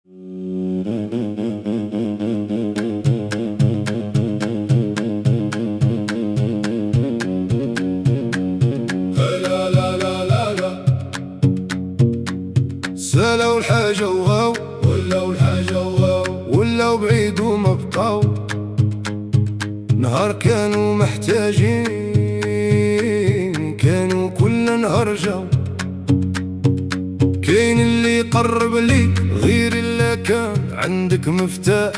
سالاو الحاجة وغاو ولاو بعيد وما بقاو. نهار كانوا محتاجين كانوا كل نهار جاو. كاين اللي يقرب ليك غير إلا كان عندك مفتاح،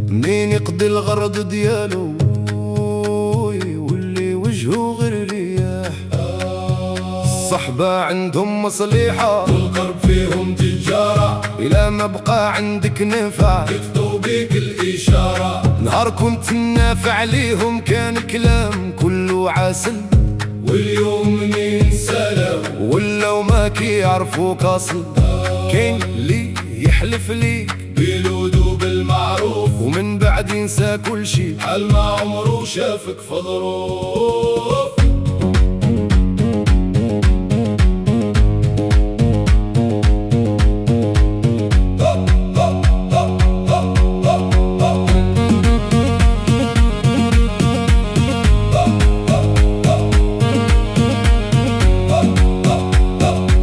منين يقضي الغرض ديالو واللي وجهه غير رياح. الصحبة عندهم مصلحة والقرب فيهم تجارة، إلا ما بقى عندك نفع يقضوا بيك الإشارة. نهار كنت نافع ليهم كان كلام كله عسل، واليوم منين سلام ولاو ما كيعرفوك أصل. كاين اللي يحلف ليك بالود وبالمعروف، ومن بعد ينسى كل شي حال ما عمره شافك في ظروف.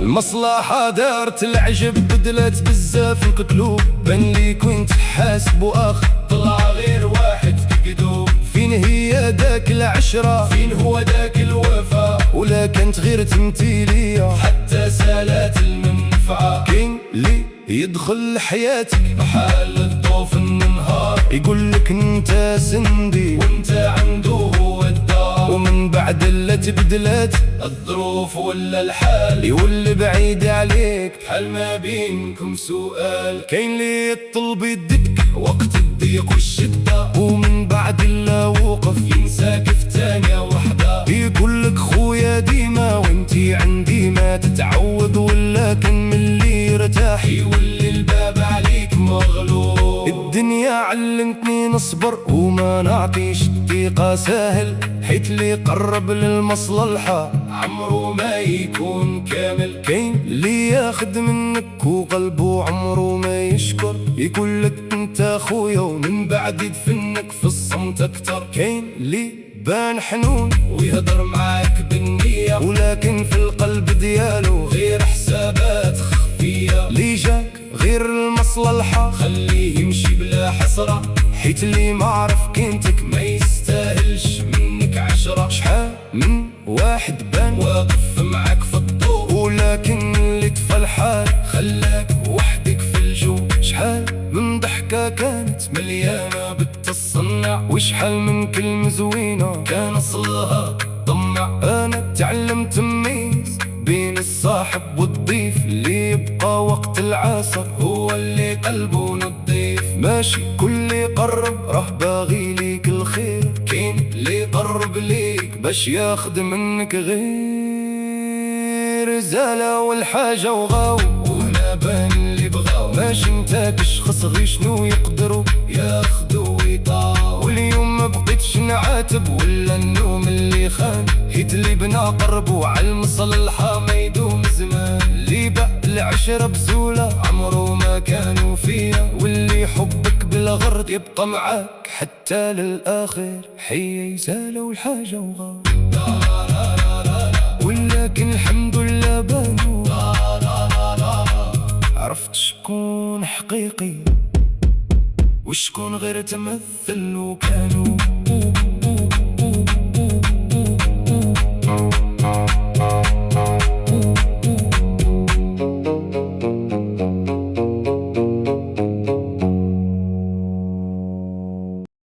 المصلحة دارت العجب بدلت بزاف القلوب. بان لي كنت حاسب واخ طلع غير واحد كذوب. فين هي داك العشرة؟ فين هو داك الوفا؟ ولا كانت غير تمثيلية حتى سالات المنفعة. كاين اللي يدخل لحياتك بحال الضو في النهار، يقولك انت سندي وانت عنده هو الدار. ومن بعد لا تبدلات الظروف ولا الحال، يولي بعيد عليك حال ما بينكم سؤال. كاين اللي يطلب يدك وقت الضيق والشدة، ومن بعد لا وقف ينساك في ثانية وحدة. يقولك خويا ديما وانتي عندي ما تتعود، ولا كان من اللي يرتاح يولي الباب عليك مغلوب. الدنيا علمتني نصبر وما نعطيش الثقة ساهل، حيت اللي قرب للمصلحة عمره ما يكون كامل. كاين اللي ياخد منك وقلبه عمره ما يشكر، يقولك انت خويا ومن بعد يدفنك في الصمت اكتر. كاين اللي بان حنون ويهضر معاك بالنية، ولكن في القلب ديالو غير حسابات خفية. اللي جاك غير المصلحة خليه يمشي بلا حسرة، حيت اللي ما عرف قيمتك ما يستاهلش منك 10. شحال من واحد بان واقف معاك في الضوء، ولكن اللي طفى الحال خلاك وحدك في الجو. شحال من ضحكة كانت مليانة بالتصنع، وشحال من كلمة زوينة كان أصلها طمع. أنا تعلمت تميز بين الصاحب والضيف، اللي يبقى وقت العصر هو اللي قلبه نضيف. ماشي كل يقرب راه باغي ليك الخير، كاين اللي يقرب ليك باش ياخد منك غير زالة والحاجة وغاو. وهنا بان اللي بغاو، ماشي نتا كشخص غير شنو يقدروا ياخدوا ويطاو. واليوم ما بقيتش نعاتب ولا النوم اللي خان، حيت اللي بنا قربوا على المصلحة ما يدوم زمان. اللي باع العشرة بزولة عمره ما كانوا فيها، واللي يحبك بالغرض يبقى معاك حتى للآخر. حي زالوا الحاجة وغاو، ولكن الحمد لله بانوا. عرفت شكون حقيقي وشكون غير تمثل وكانوا